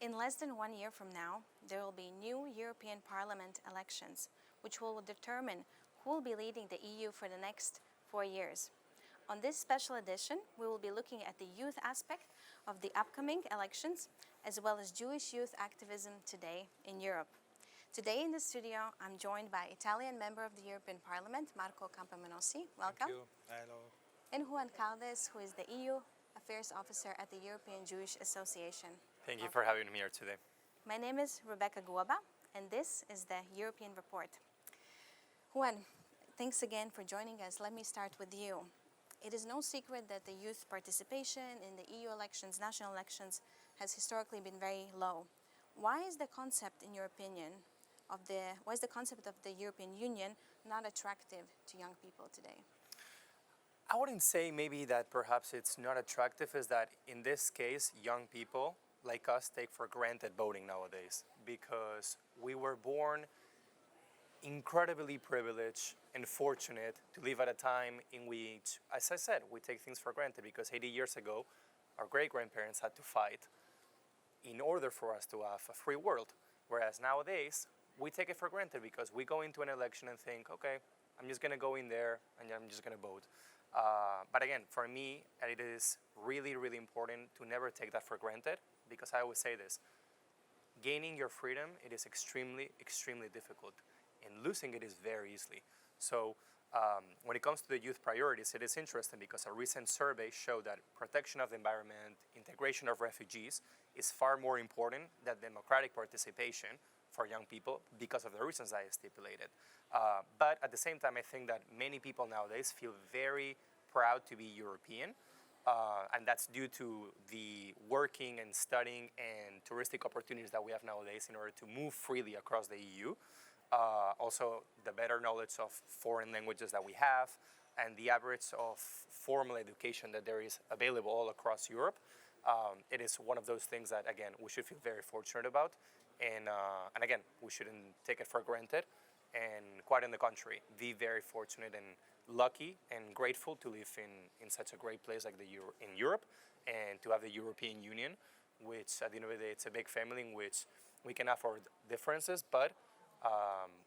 In less than 1 year from now, there will be new European Parliament elections, which will determine who will be leading the EU for the next 4 years. On this special edition, we will be looking at the youth aspect of the upcoming elections, as well as Jewish youth activism today in Europe. Today in the studio, I'm joined by Italian member of the European Parliament, Marco Campomenosi. Welcome. Thank you. Hello. And Juan Caldes, who is the EU Affairs Officer at the European Jewish Association. Thank you for having me here today. My name is Rebeka Goba, and this is the European Report. Juan, thanks again for joining us. Let me start with you. It is no secret that the youth participation in the EU elections, national elections, has historically been very low. Why is the concept, in your opinion, of the European Union not attractive to young people today? I wouldn't say maybe that perhaps it's not attractive, is that in this case, young people like us take for granted voting nowadays because we were born incredibly privileged and fortunate to live at a time in which, as I said, we take things for granted because 80 years ago, our great-grandparents had to fight in order for us to have a free world. Whereas nowadays, we take it for granted because we go into an election and think, okay, I'm just going to go in there and I'm just going to vote. But again, for me, it is really, really important to never take that for granted because I always say this, gaining your freedom, it is extremely, extremely difficult. And losing it is very easily. So when it comes to the youth priorities, it is interesting because a recent survey showed that protection of the environment, integration of refugees is far more important than democratic participation for young people because of the reasons I stipulated. But at the same time, I think that many people nowadays feel very proud to be European. And that's due to the working and studying and touristic opportunities that we have nowadays in order to move freely across the EU. Also, the better knowledge of foreign languages that we have and the average of formal education that there is available all across Europe. It is one of those things that, again, we should feel very fortunate about. And again, we shouldn't take it for granted. And quite on the contrary, be very fortunate and lucky and grateful to live in such a great place like in Europe and to have the European Union, which at the end of the day, it's a big family in which we can have our differences, but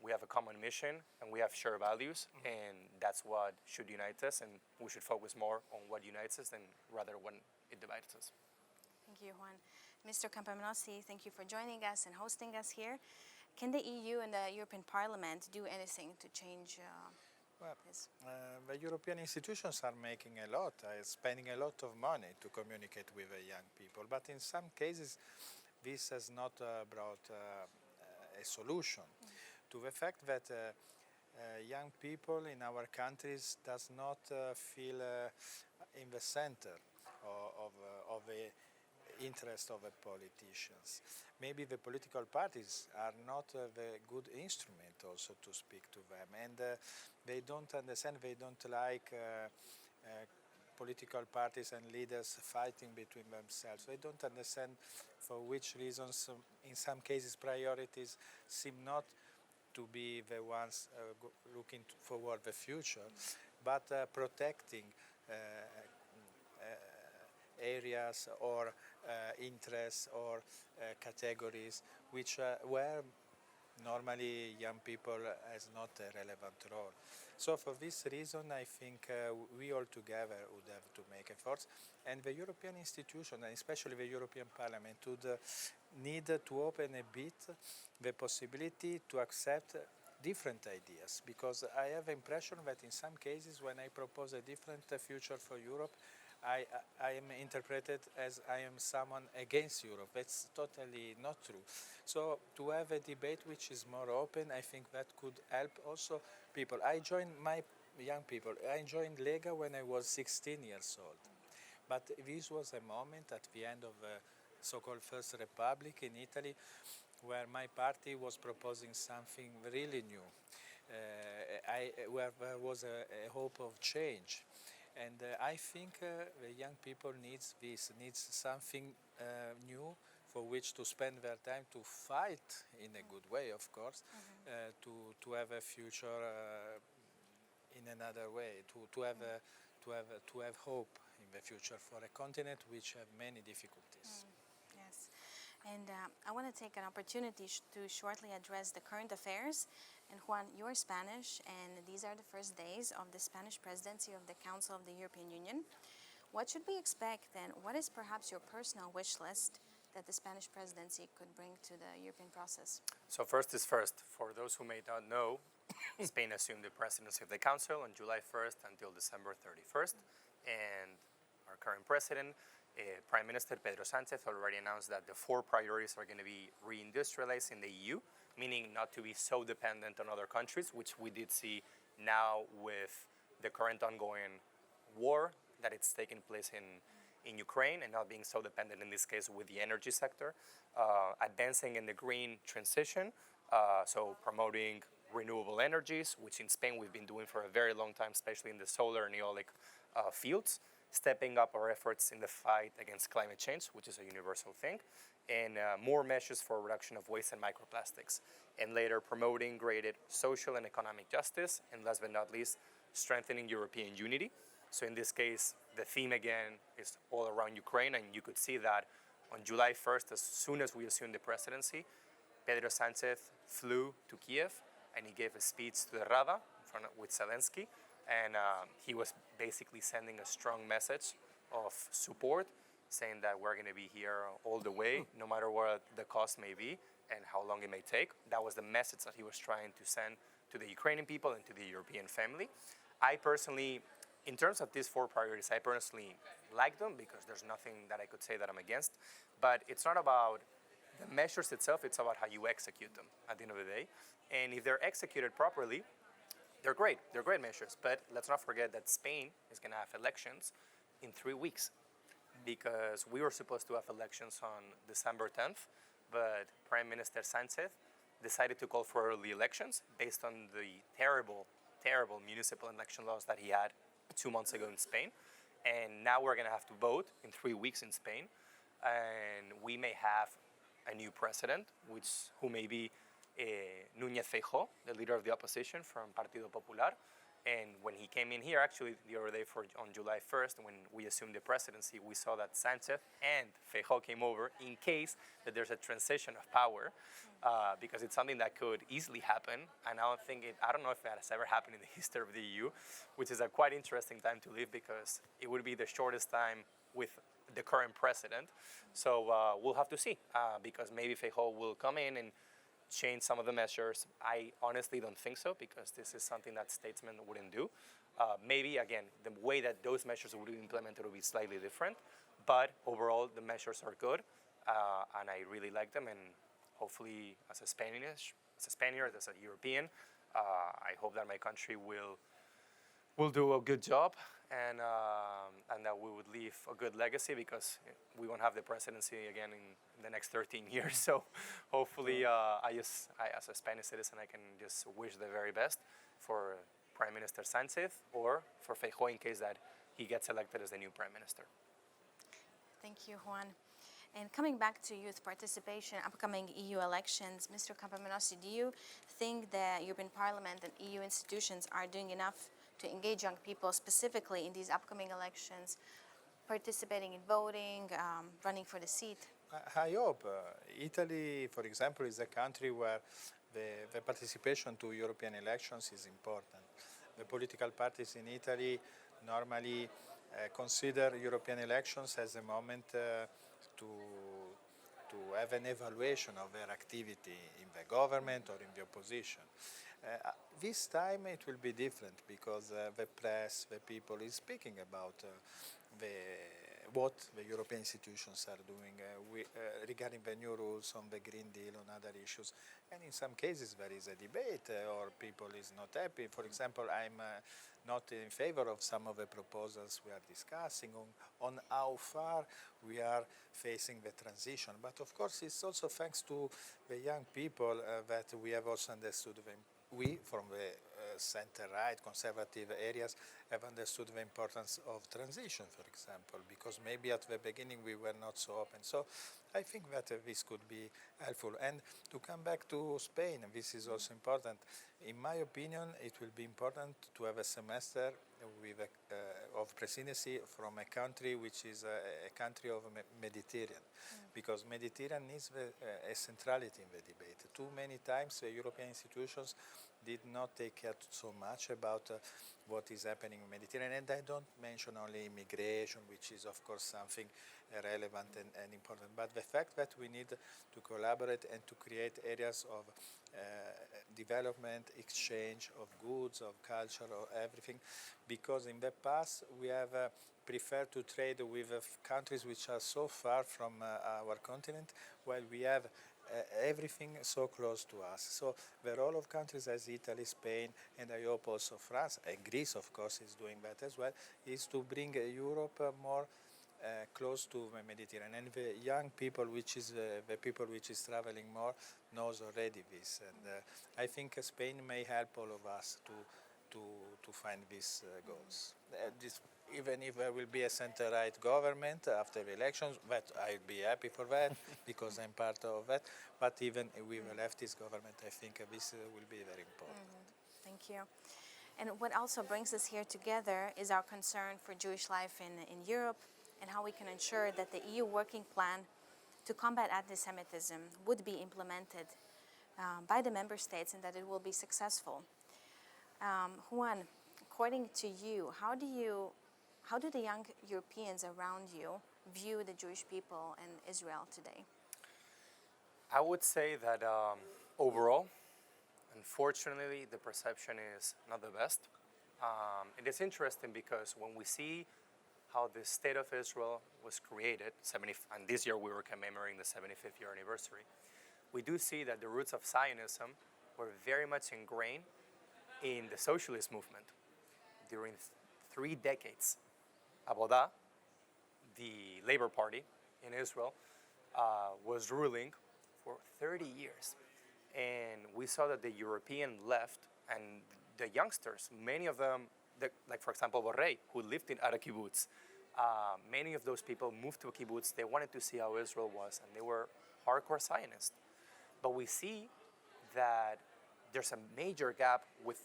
we have a common mission and we have shared values, and that's what should unite us, and we should focus more on what unites us than rather when it divides us. Thank you, Juan. Mr. Campomenosi, thank you for joining us and hosting us here. Can the EU and the European Parliament do anything to change this? The European institutions are making a lot, spending a lot of money to communicate with the young people, but in some cases this has not brought a solution to the fact that young people in our countries does not feel in the center of the interest of the politicians. Maybe the political parties are not the good instrument also to speak to them, and they don't understand, they don't like political parties and leaders fighting between themselves. They don't understand for which reasons, in some cases, priorities seem not to be the ones looking forward the future, but protecting areas or interests or categories which where normally young people has not a relevant role. So for this reason I think we all together would have to make efforts, and the European institution, and especially the European Parliament, would need to open a bit the possibility to accept different ideas, because I have the impression that in some cases when I propose a different future for Europe, I am interpreted as I am someone against Europe. That's totally not true. So to have a debate which is more open, I think that could help also people. I joined Lega when I was 16 years old. But this was a moment at the end of the so-called First Republic in Italy where my party was proposing something really new, where there was a hope of change. And I think the young people needs something new for which to spend their time, to fight in a good way, of course, to have a future in another way, to have hope in the future for a continent which have many difficulties. Yes. And I want to take an opportunity to shortly address the current affairs. And Juan, you're Spanish, and these are the first days of the Spanish presidency of the Council of the European Union. What should we expect, and what is perhaps your personal wish list that the Spanish presidency could bring to the European process? So first is first. For those who may not know, Spain assumed the presidency of the Council on July 1st until December 31st. And our current president, Prime Minister Pedro Sánchez, already announced that the 4 priorities are going to be reindustrializing the EU, meaning not to be so dependent on other countries, which we did see now with the current ongoing war that it's taking place in Ukraine, and not being so dependent in this case with the energy sector. Advancing in the green transition, so promoting renewable energies, which in Spain we've been doing for a very long time, especially in the solar and eolic fields. Stepping up our efforts in the fight against climate change, which is a universal thing, and more measures for reduction of waste and microplastics. And later promoting greater social and economic justice, and last but not least, strengthening European unity. So in this case, the theme again is all around Ukraine, and you could see that on July 1st, as soon as we assumed the presidency, Pedro Sánchez flew to Kiev, and he gave a speech to the Rada with Zelensky, and he was basically sending a strong message of support, saying that we're going to be here all the way, no matter what the cost may be and how long it may take. That was the message that he was trying to send to the Ukrainian people and to the European family. I personally, in terms of these 4 priorities, I personally like them because there's nothing that I could say that I'm against. But it's not about the measures itself, it's about how you execute them at the end of the day. And if they're executed properly, they're great measures. But let's not forget that Spain is going to have elections in 3 weeks, because we were supposed to have elections on December 10th, but Prime Minister Sánchez decided to call for early elections based on the terrible municipal election laws that he had 2 months ago in Spain. And now we're going to have to vote in 3 weeks in Spain, and we may have a new president, who may be Núñez Feijóo, the leader of the opposition from Partido Popular. And when he came in here, actually the other day on July 1st, when we assumed the presidency, we saw that Sánchez and Feijóo came over in case that there's a transition of power, because it's something that could easily happen. And I don't know if that has ever happened in the history of the EU, which is a quite interesting time to live, because it would be the shortest time with the current president. So we'll have to see, because maybe Feijóo will come in and change some of the measures. I honestly don't think so, because this is something that statesmen wouldn't do. Maybe, again, the way that those measures would be implemented would be slightly different, but overall the measures are good, and I really like them. And hopefully, as a Spaniard, as a European, I hope that my country will do a good job, and that we would leave a good legacy, because we won't have the presidency again in the next 13 years. So hopefully, as a Spanish citizen, I can just wish the very best for Prime Minister Sánchez, or for Feijóo in case that he gets elected as the new Prime Minister. Thank you, Juan. And coming back to youth participation, upcoming EU elections, Mr. Campomenosi, do you think the European Parliament and EU institutions are doing enough to engage young people specifically in these upcoming elections, participating in voting, running for the seat? I hope. Italy, for example, is a country where the participation to European elections is important. The political parties in Italy normally consider European elections as a moment to have an evaluation of their activity in the government or in the opposition. This time it will be different, because the press, the people is speaking about what the European institutions are doing regarding the new rules on the Green Deal, on other issues. And in some cases there is a debate, or people is not happy. For example, I'm not in favor of some of the proposals we are discussing on how far we are facing the transition. But of course it's also thanks to the young people that we have also understood them. We, from the center-right, conservative areas have understood the importance of transition, for example, because maybe at the beginning we were not so open. So I think that this could be helpful. And to come back to Spain, this is also important. In my opinion, it will be important to have a semester with of presidency from a country which is a country of Mediterranean, because Mediterranean is a centrality in the debate. Too many times European institutions did not take care so much about what is happening in Mediterranean, and I don't mention only immigration, which is of course something relevant and important, but the fact that we need to collaborate and to create areas of development, exchange of goods, of culture, of everything, because in the past we have preferred to trade with countries which are so far from our continent, while we have everything so close to us. So the role of countries as Italy, Spain, and I hope also France, and Greece of course is doing that as well, is to bring Europe more close to the Mediterranean. And the young people, which is the people which is traveling more, knows already this. And I think Spain may help all of us to find these goals. Even if there will be a center-right government after the elections, that I'll be happy for that because I'm part of that. But even with a leftist government, I think this will be very important. Thank you. And what also brings us here together is our concern for Jewish life in Europe and how we can ensure that the EU working plan to combat anti-Semitism would be implemented by the member states and that it will be successful. Juan, according to you, how do the young Europeans around you view the Jewish people and Israel today? I would say that overall, unfortunately, the perception is not the best. It is interesting because when we see how the State of Israel was created, and this year we were commemorating the 75th year anniversary, we do see that the roots of Zionism were very much ingrained in the socialist movement during 3 decades. Avodah, the Labor Party in Israel, was ruling for 30 years. And we saw that the European left and the youngsters, many of them, like for example, Borrell, who lived at a kibbutz, many of those people moved to a kibbutz. They wanted to see how Israel was, and they were hardcore Zionists. But we see that there's a major gap with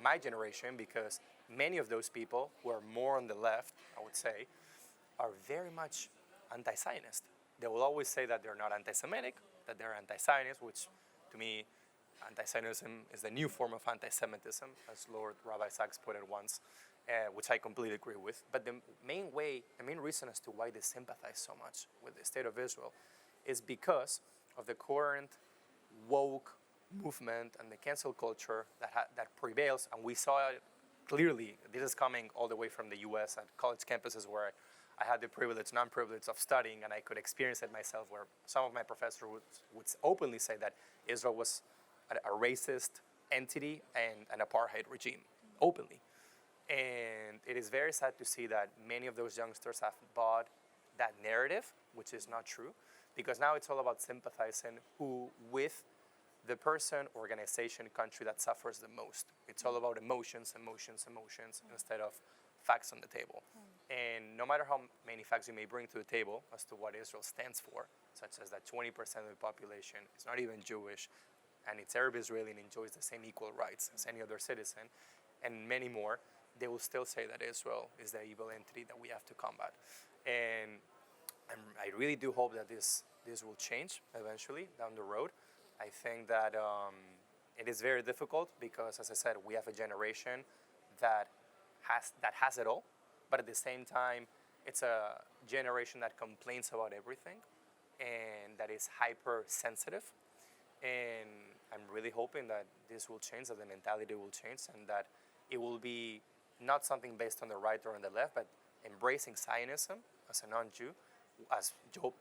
my generation because many of those people who are more on the left, I would say, are very much anti-Zionist. They will always say that they're not anti-Semitic, that they're anti-Zionist, which to me, anti-Zionism is the new form of anti-Semitism, as Lord Rabbi Sachs put it once, which I completely agree with. But the main reason as to why they sympathize so much with the State of Israel is because of the current woke movement and the cancel culture that prevails, and we saw it clearly. This is coming all the way from the US at college campuses where I had the non-privilege of studying, and I could experience it myself, where some of my professors would openly say that Israel was a racist entity and an apartheid regime, openly. And it is very sad to see that many of those youngsters have bought that narrative, which is not true, because now it's all about sympathizing with the person, organization, country that suffers the most. It's all about emotions, instead of facts on the table. And no matter how many facts you may bring to the table as to what Israel stands for, such as that 20% of the population is not even Jewish, and it's Arab Israeli and enjoys the same equal rights as any other citizen, and many more, they will still say that Israel is the evil entity that we have to combat. And I really do hope that this will change eventually down the road. I think that it is very difficult because, as I said, we have a generation that has it all, but at the same time, it's a generation that complains about everything and that is hypersensitive. And I'm really hoping that this will change, that the mentality will change, and that it will be not something based on the right or on the left, but embracing Zionism as a non-Jew. As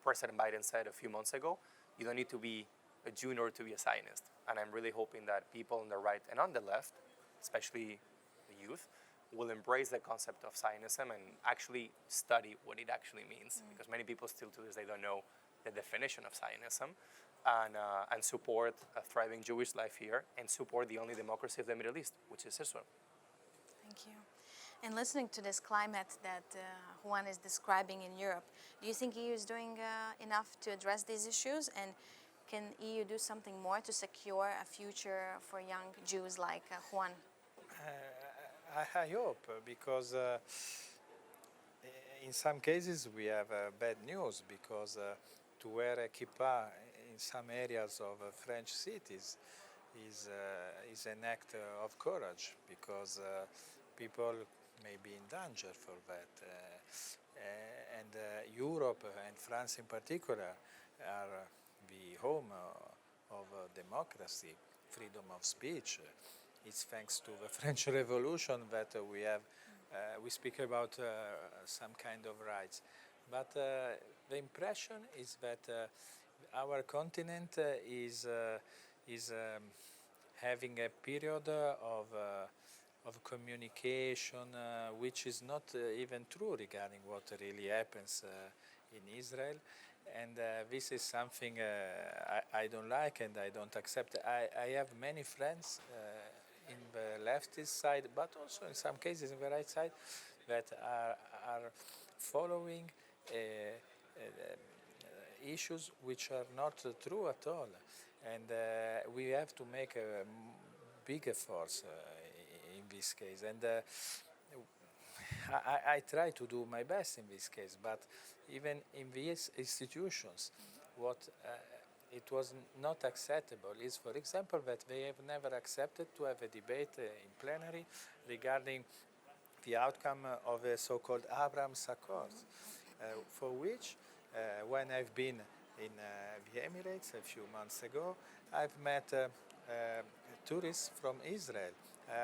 President Biden said a few months ago, you don't need to be a Jew in order to be a Zionist. And I'm really hoping that people on the right and on the left, especially the youth, will embrace the concept of Zionism and actually study what it actually means. Because many people still to this day don't know the definition of Zionism. and support a thriving Jewish life here and support the only democracy of the Middle East, which is Israel. Thank you. And listening to this climate that Juan is describing in Europe, do you think EU is doing enough to address these issues? And can EU do something more to secure a future for young Jews like Juan? I hope, because in some cases we have bad news, because to wear a kippah in some areas of French cities is an act of courage, because people may be in danger for that. And Europe and France in particular are the home of democracy, freedom of speech. It's thanks to the French Revolution that we speak about some kind of rights. But the impression is that our continent is having a period of communication which is not even true regarding what really happens in Israel. And this is something I don't like and I don't accept. I have many friends in the leftist side, but also in some cases in the right side, that are following issues which are not true at all. And we have to make a big effort in this case. And I try to do my best in this case, but even in these institutions, what it was not acceptable is, for example, that they have never accepted to have a debate in plenary regarding the outcome of the so-called Abraham Accords, for which, when I've been in the Emirates a few months ago, I've met tourists from Israel.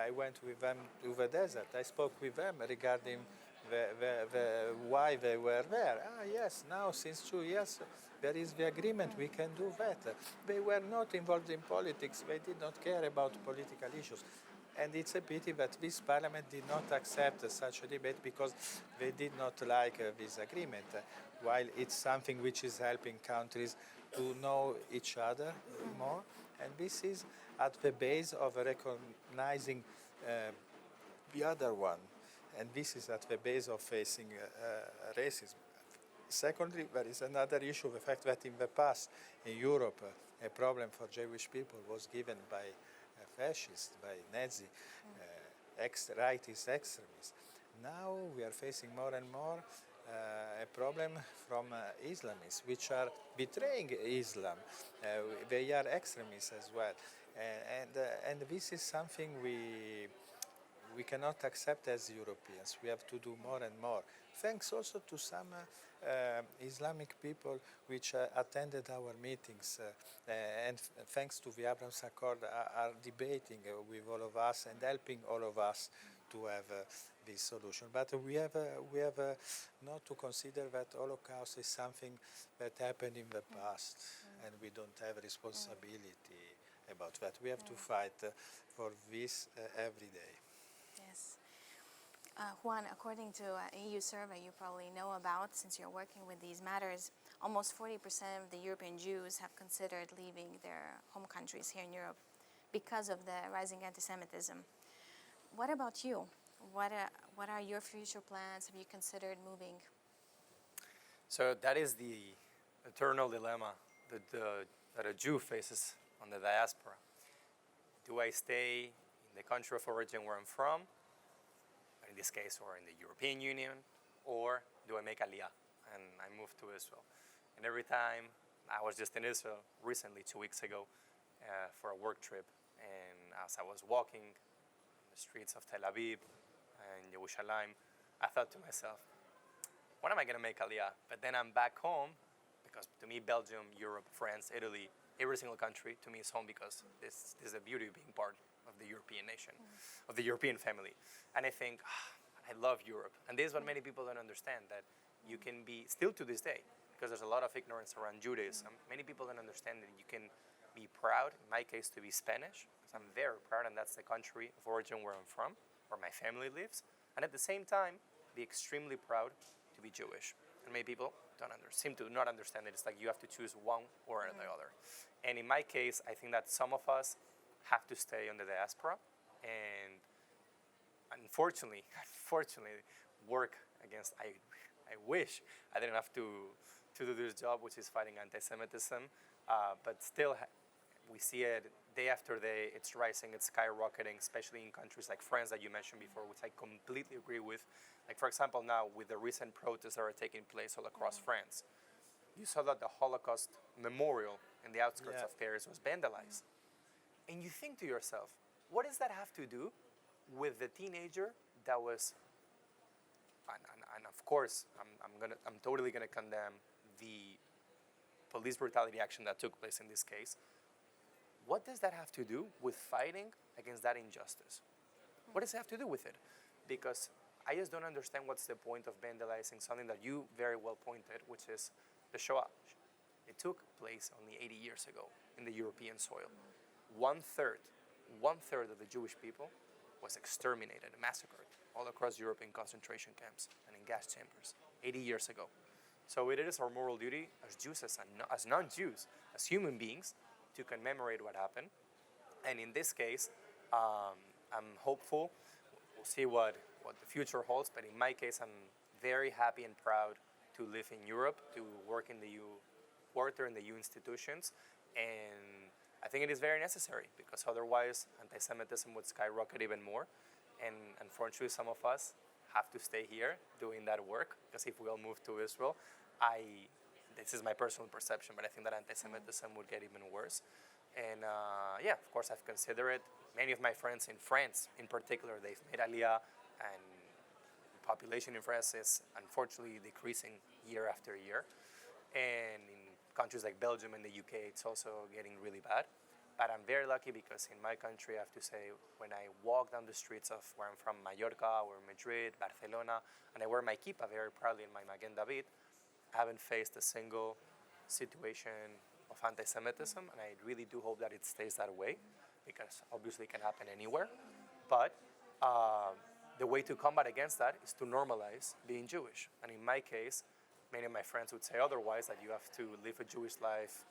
I went with them to the desert. I spoke with them regarding why they were there. Yes, now since 2 years there is the agreement, we can do that. They were not involved in politics, they did not care about political issues. And it's a pity that this parliament did not accept such a debate, because they did not like this agreement, while it's something which is helping countries to know each other more. And this is at the base of recognizing the other one. And this is at the base of facing racism. Secondly, there is another issue, the fact that in the past in Europe a problem for Jewish people was given by fascists, by Nazi, rightist extremists. Now we are facing more and more a problem from Islamists, which are betraying Islam. They are extremists as well. And this is something we cannot accept as Europeans. We have to do more and more. Thanks also to some Islamic people which attended our meetings, and thanks to the Abraham Accord are debating with all of us and helping all of us to have this solution. But we have not to consider that Holocaust is something that happened in the past, and we don't have responsibility about that. We have to fight for this every day. Yes. Juan, according to an EU survey you probably know about, since you're working with these matters, almost 40% of the European Jews have considered leaving their home countries here in Europe because of the rising anti-Semitism. What about you? What are your future plans? Have you considered moving? So that is the eternal dilemma that a Jew faces on the diaspora. Do I stay in the country of origin where I'm from, in this case, or in the European Union, or do I make Aliyah and I move to Israel? And every time, I was just in Israel recently, 2 weeks ago, for a work trip, and as I was walking the streets of Tel Aviv and Yerushalayim, I thought to myself, when am I going to make Aliyah? But then I'm back home, because to me, Belgium, Europe, France, Italy, every single country to me is home, because this is the beauty of being part of the European nation, of the European family. And I think, I love Europe. And this is what many people don't understand, that you can be, still to this day, because there's a lot of ignorance around Judaism, many people don't understand that you can be proud, in my case, to be Spanish, because I'm very proud, and that's the country of origin where I'm from, where my family lives, and at the same time, be extremely proud to be Jewish. And many people seem to not understand it. It's like you have to choose one or the other. And in my case, I think that some of us have to stay on the diaspora and unfortunately, work against. I wish I didn't have to do this job, which is fighting anti-Semitism, but still, we see it day after day. It's rising, it's skyrocketing, especially in countries like France that you mentioned before, which I completely agree with. Like, for example, now with the recent protests that are taking place all across France, you saw that the Holocaust memorial in the outskirts of Paris was vandalized. And you think to yourself, what does that have to do with the teenager that was, and of course, I'm totally gonna condemn the police brutality action that took place in this case. What does that have to do with fighting against that injustice? What does it have to do with it? Because I just don't understand what's the point of vandalizing something that you very well pointed, which is the Shoah. It took place only 80 years ago in the European soil. One third of the Jewish people was exterminated, massacred all across Europe in concentration camps and in gas chambers 80 years ago. So it is our moral duty as Jews, as non-Jews, as human beings, to commemorate what happened. And in this case, I'm hopeful. We'll see what the future holds. But in my case, I'm very happy and proud to live in Europe, to work in the EU quarter, in the EU institutions. And I think it is very necessary, because otherwise anti-Semitism would skyrocket even more. And unfortunately, some of us have to stay here doing that work, because if we all move to Israel, this is my personal perception, but I think that anti-Semitism would get even worse. And of course, I've considered it. Many of my friends in France, in particular, they've made Aliyah, and the population in France is unfortunately decreasing year after year. And in countries like Belgium and the UK, it's also getting really bad. But I'm very lucky, because in my country, I have to say, when I walk down the streets of where I'm from, Mallorca or Madrid, Barcelona, and I wear my kippah very proudly in my Magen David, I haven't faced a single situation of anti-Semitism, and I really do hope that it stays that way, because obviously it can happen anywhere. But the way to combat against that is to normalize being Jewish. And in my case, many of my friends would say otherwise, that you have to live a Jewish life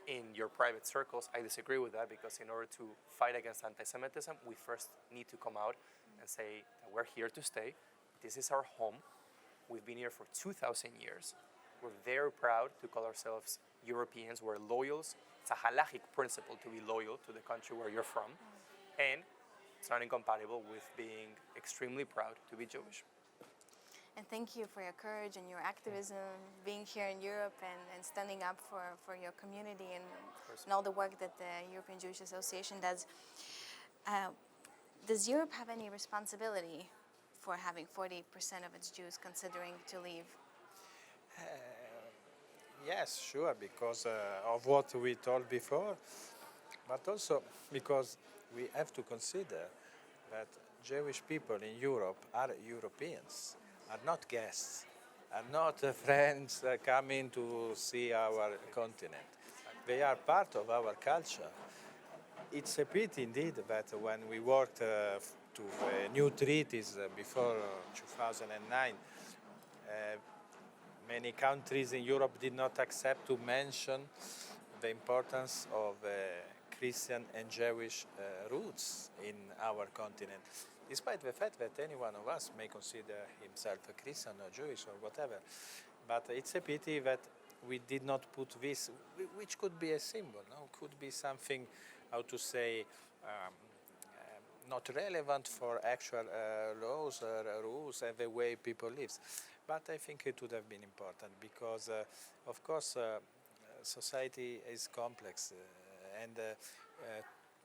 in your private circles. I disagree with that, because in order to fight against anti-Semitism, we first need to come out and say that we're here to stay. This is our home. We've been here for 2,000 years. We're very proud to call ourselves Europeans. We're loyals. It's a halachic principle to be loyal to the country where you're from. And it's not incompatible with being extremely proud to be Jewish. And thank you for your courage and your activism, being here in Europe and standing up for your community and all the work that the European Jewish Association does. Does Europe have any responsibility for having 40% of its Jews considering to leave? Yes, sure, because of what we told before, but also because we have to consider that Jewish people in Europe are Europeans, are not guests, are not friends coming to see our continent. They are part of our culture. It's a pity indeed that when we worked to new treaties before 2009, many countries in Europe did not accept to mention the importance of Christian and Jewish roots in our continent, despite the fact that any one of us may consider himself a Christian or Jewish or whatever. But it's a pity that we did not put this, which could be a symbol, no? Could be something, how to say, not relevant for actual laws or rules and the way people live. But I think it would have been important, because, of course, society is complex, and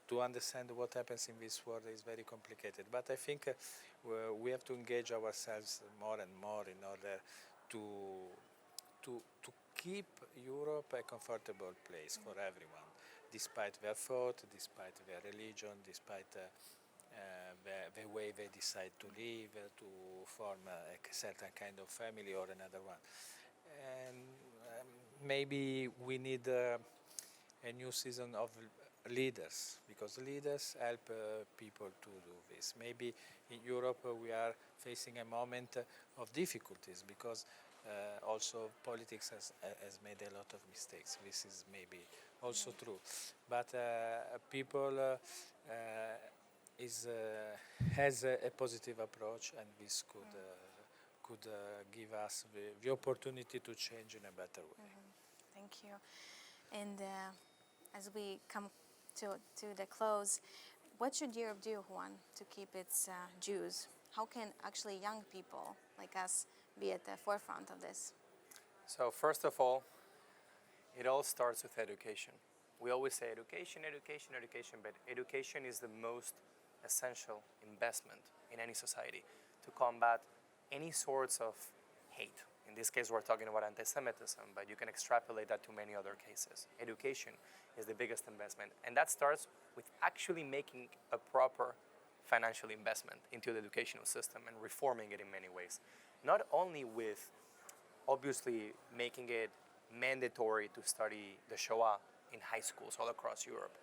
to understand what happens in this world is very complicated. But I think we have to engage ourselves more and more in order to keep Europe a comfortable place for everyone, despite their thought, despite their religion, despite the way they decide to live, to form a certain kind of family or another one. And maybe we need a new season of leaders, because leaders help people to do this. Maybe in Europe we are facing a moment of difficulties, because also politics has made a lot of mistakes. This is maybe also true. But people has a positive approach, and this could give us the opportunity to change in a better way. Thank you. And as we come to the close, what should Europe do, Juan, to keep its Jews? How can actually young people like us be at the forefront of this? So first of all, it all starts with education. We always say education, education, education, but education is the most essential investment in any society to combat any sorts of hate. In this case, we're talking about anti-Semitism, but you can extrapolate that to many other cases. Education is the biggest investment, and that starts with actually making a proper financial investment into the educational system and reforming it in many ways. Not only with obviously making it mandatory to study the Shoah in high schools all across Europe,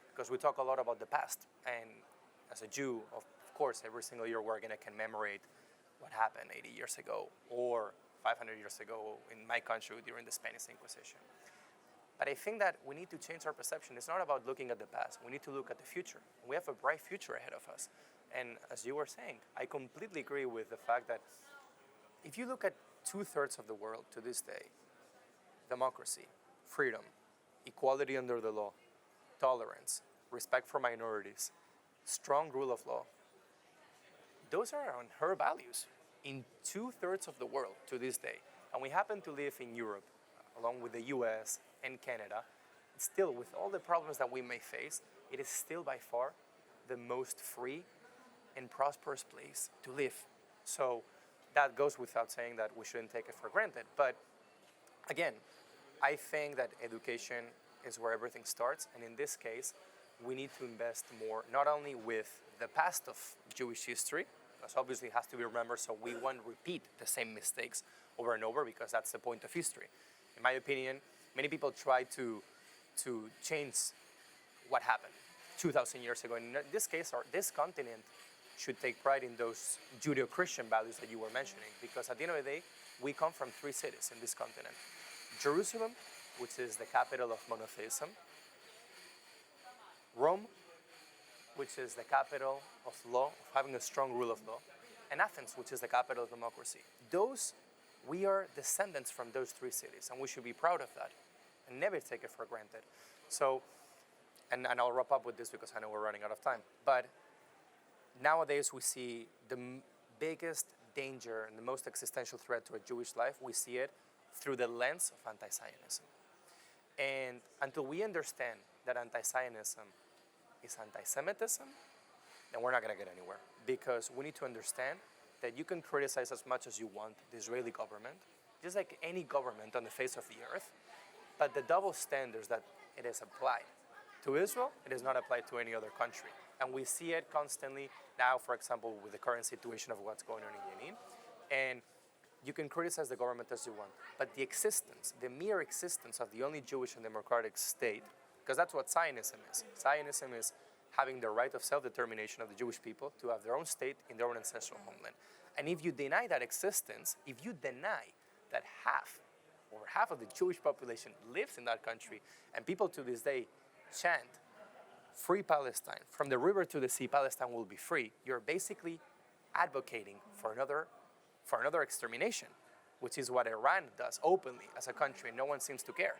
because we talk a lot about the past, and as a Jew, of course, every single year we're going to commemorate what happened 80 years ago or 500 years ago in my country during the Spanish Inquisition. But I think that we need to change our perception. It's not about looking at the past. We need to look at the future. We have a bright future ahead of us. And as you were saying, I completely agree with the fact that if you look at 2/3 of the world to this day, democracy, freedom, equality under the law, tolerance, respect for minorities, strong rule of law, those are on her values in 2/3 of the world to this day. And we happen to live in Europe, along with the US and Canada. Still, with all the problems that we may face, it is still by far the most free and prosperous place to live. So that goes without saying that we shouldn't take it for granted. But again, I think that education is where everything starts. And in this case, we need to invest more, not only with the past of Jewish history, because obviously it has to be remembered so we won't repeat the same mistakes over and over, because that's the point of history. In my opinion, many people try to change what happened 2,000 years ago. In this case, this continent should take pride in those Judeo-Christian values that you were mentioning, because at the end of the day, we come from 3 cities in this continent. Jerusalem, which is the capital of monotheism, Rome, which is the capital of law, of having a strong rule of law, and Athens, which is the capital of democracy. We are descendants from those 3 cities, and we should be proud of that and never take it for granted. So, and I'll wrap up with this because I know we're running out of time, but nowadays we see the biggest danger and the most existential threat to a Jewish life, we see it through the lens of anti-Zionism. And until we understand that anti-Zionism is anti-Semitism, then we're not going to get anywhere. Because we need to understand that you can criticize as much as you want the Israeli government, just like any government on the face of the earth, but the double standards that it is applied to Israel, it is not applied to any other country. And we see it constantly now, for example, with the current situation of what's going on in Yemen. And you can criticize the government as you want, but the mere existence of the only Jewish and democratic state, because that's what Zionism is. Zionism is having the right of self-determination of the Jewish people to have their own state in their own ancestral homeland. And if you deny that existence, if you deny that over half of the Jewish population lives in that country, and people to this day chant, "Free Palestine, from the river to the sea, Palestine will be free," you're basically advocating for another extermination, which is what Iran does openly as a country, and no one seems to care.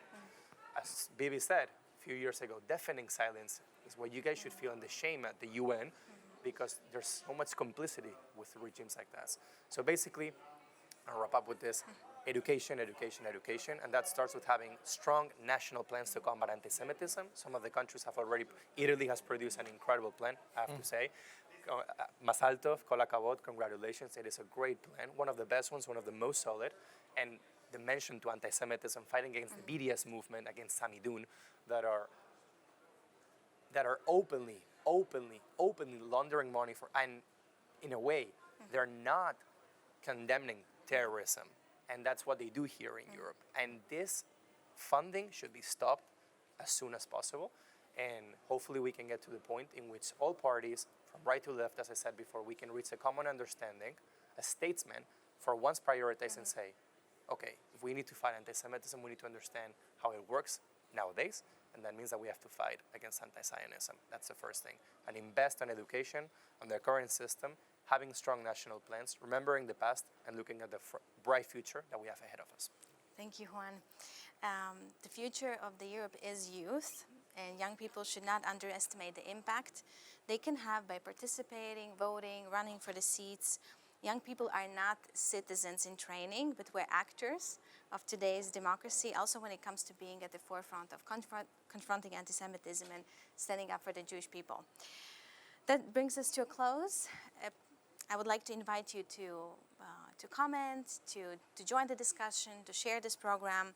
As Bibi said a few years ago, deafening silence is what you guys should feel, and the shame at the UN, because there's so much complicity with regimes like that. So basically, I'll wrap up with this: education, education, education, and that starts with having strong national plans to combat anti-Semitism. Some of the countries have already, Italy has produced an incredible plan, I have to say. Mazal tov, kol hakavod, congratulations, it is a great plan, one of the best ones, one of the most solid, and the mention to anti-Semitism, fighting against the BDS movement, against Samidun, that are openly laundering money for, and in a way, they're not condemning terrorism, and that's what they do here in Europe. And this funding should be stopped as soon as possible, and hopefully we can get to the point in which all parties, from right to left, as I said before, we can reach a common understanding, as statesmen, for once prioritize and say, okay, if we need to fight anti-Semitism, we need to understand how it works nowadays, and that means that we have to fight against anti-Zionism. That's the first thing. And invest on education, on the current system, having strong national plans, remembering the past, and looking at the bright future that we have ahead of us. Thank you, Juan. The future of the Europe is youth, and young people should not underestimate the impact they can have by participating, voting, running for the seats. Young people are not citizens in training, but we're actors of today's democracy, also when it comes to being at the forefront of confronting anti-Semitism and standing up for the Jewish people. That brings us to a close. I would like to invite you to comment, to join the discussion, to share this program.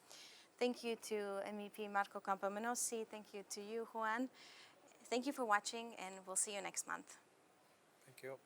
Thank you to MEP Marco Campomenosi. Thank you to you, Juan. Thank you for watching, and we'll see you next month. Thank you.